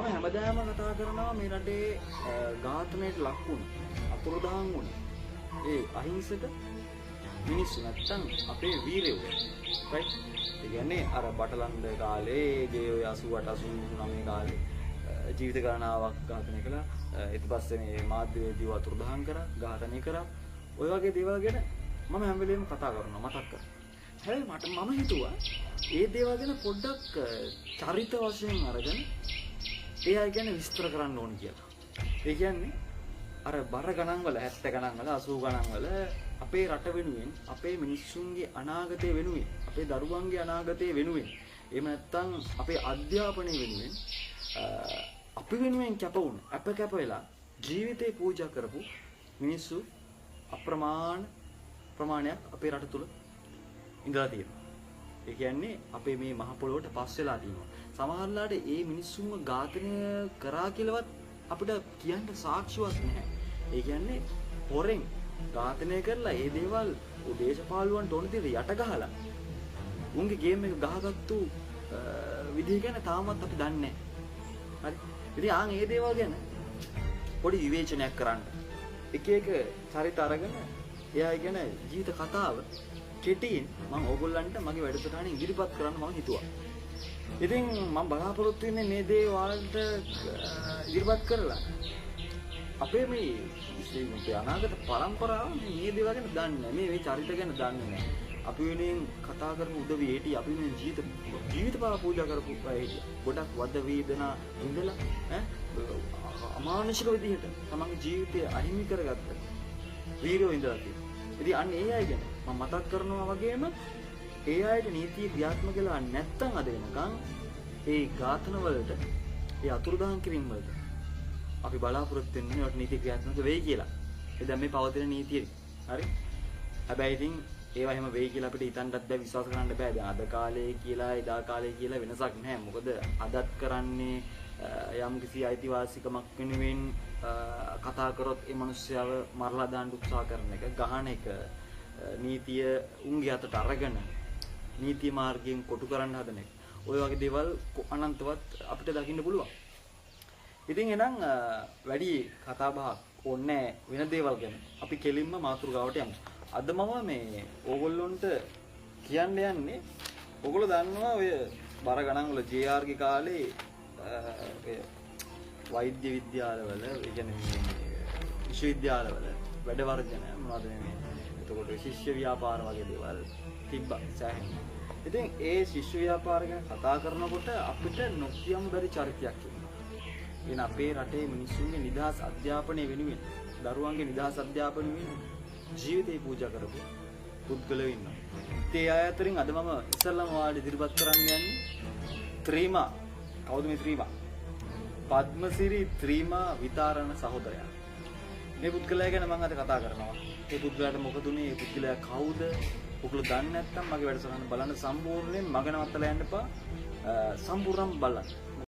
මම හැමදාම කතා කරනවා මේ රටේ ඝාතනයට ලක් වුණ අතුරුදහන් වුණ ඒ අහිංසක මිනිස්සු නැත්තම් අපේ වීරයෝ right ඒ කියන්නේ අර බටලන්ඩ කාලේ ගේ 88 89 කාලේ ජීවිත ගණනාවක් ඝාතනය කළා ඊට පස්සේ මේ මාධ්‍යවේදීව අතුරුදහන් කරා ඝාතනය කරා ඔය වගේ දේවල් ගැන මම හැම වෙලේම කතා කරනවා මතක් කරනවා හැබැයි මම හිතුවා ඒ දේවල් ගැන පොඩ්ඩක් චරිත වශයෙන් අරගෙන ඒ අය ගැන විස්තර කරන්න ඕන කියලා. ඒ කියන්නේ අර බර ගණන් වල 70 ගණන් වල 80 ගණන් වල අපේ රට වෙනුවෙන් අපේ මිනිස්සුන්ගේ අනාගතය වෙනුවෙන් අපේ දරුවන්ගේ අනාගතය වෙනුවෙන් එහෙම නැත්නම් අපේ අධ්‍යාපනය වෙනුවෙන් අපි වෙනුවෙන් කැප වුණ කැප වෙලා ජීවිතේ පූජා කරපු මිනිස්සු ප්‍රමාණයක් අපේ රට තුල ඉඳලා තියෙනවා. ඒ කියන්නේ අපේ මේ මහ පොළොවට පස් වෙලා තියෙනවා. සමහරවිට ඒ මිනිස්සුන්ව ඝාතනය කරා කියලාවත් අපිට කියන්න සාක්ෂියක් නැහැ. ඒ කියන්නේ හොරෙන් ඝාතනය කරලා ඒ දේවල් දේශපාලුවන්ට ඕන විදිහට යට ගහලා උන්ගේ ගේම් එක ගහගත්තු විදිහ ගැන තාමත් අපි දන්නේ නැහැ. හරි. ඉතින් ඒ දේවල් ගැන පොඩි විවේචනයක් කරන්න. එක එක චරිත අරගෙන එයා ගැන ජීවිත කතාව කෙටියෙන් මම ඕගොල්ලන්ට මගේ වැඩසටහන ඉදිරිපත් කරන්න මම හිතුවා. ඉතින් මම බලාපොරොත්තු වෙන්නේ මේ දේ වලට ඉදිරිපත් කරලා අපේ මේ අනාගත පරම්පරාව මේ දේවල් ගැන දන්නේ නැහැ. මේ චරිත ගැන දන්නේ නැහැ. අපි වෙනින් කතා කරපු උදවිය හිටිය අපි වෙනින් ජීවිත පූජා කරපු අය හිටිය. ගොඩක් වද වේදනා ඉඳලා අමානුෂික විදිහට තමන්ගේ ජීවිතය අහිමි කරගත්ත වීරයෝ ඉඳලා තියෙනවා. ඉතින් අන්න ඒ අය ගැන මම මතක් කරනවා වගේම ඒ අයට නීතිය ක්‍රියාත්මක වෙලා නැත්තම් අද වෙනකන් ඒ ඝාතන වලට ඒ අතුරුදහන් කිරීම වලට අපි බලාපොරොත්තු වෙන්නේ ඒවට නීතිය ක්‍රියාත්මක වෙයි කියලා. ඒ දැන් මේ පවතින නීතිය. හරි. හැබැයි ඉතින් ඒවා එහෙම වෙයි කියලා අපිට හිතන්නත් බෑ විශ්වාස කරන්න බෑ. දැන් අද කාලේ කියලා එදා කාලේ කියලා වෙනසක් නැහැ. මොකද අදත් කරන්නේ යම් කිසි අයිතිවාසිකමක් වෙනුවෙන් කතා කරොත් ඒ මිනිස්සයව මරලා දාන්න උත්සාහ කරන එක, ගහන එක, නීතිය උන්ගේ අතට අරගෙන නීති මාර්ගයෙන් කොටු කරන්න හදන එක. ඔය වගේ දේවල් අනන්තවත් අපිට දකින්න පුළුවන්. ඉතින් එහෙනම් වැඩි කතා බහක් ඕනේ වෙන දේවල් ගැන. අපි කෙලින්ම මාතෘකාවට යමු. අද මම මේ ඕගොල්ලොන්ට කියන්න යන්නේ ඕගොල්ලෝ දන්නවා ඔය බර ගණන් වල JR ගේ කාලේ වෛද්‍ය විද්‍යාලවල ඒ කියන්නේ විශ්වවිද්‍යාලවල වැඩ වර්ජන මොනවද මේ එතකොට ශිෂ්‍ය ව්‍යාපාර වගේ දේවල් තිබ්බා සෑහෙන. ඉතින් ඒ ශිෂ්‍ය ව්‍යාපාර ගැන කතා කරනකොට අපිට නොකියමු බැරි චරිතයක් ඉන්නවා. එන අපේ රටේ මිනිස්සුන්ගේ නිදහස් අධ්‍යාපනය වෙනුවෙන් දරුවන්ගේ නිදහස් අධ්‍යාපනය වෙනුවෙන් ජීවිතේ පූජා කරපු පුද්ගලයෝ ඉන්නවා. ඒ අය අතරින් අද මම ඉස්සල්ලාම ඔයාලට ඉදිරිපත් කරන්න යන්නේ ත්‍රීමා. කවුද මේ ත්‍රීමා? පද්මසිරි ත්‍රීමා විතාරණ සහෝදරයා. මේ පුද්ගලයා ගැන මම අද කතා කරනවා. මේ පුද්ගලයාට මොකද උනේ? මේ පුද්ගලයා කවුද? ඔයගොල්ලෝ දන්නේ නැත්නම් මගේ වැඩසටහන බලන්න සම්පූර්ණයෙන් මග නවත්තලා යන්න එපා. සම්පූර්ණයෙන්ම බලන්න.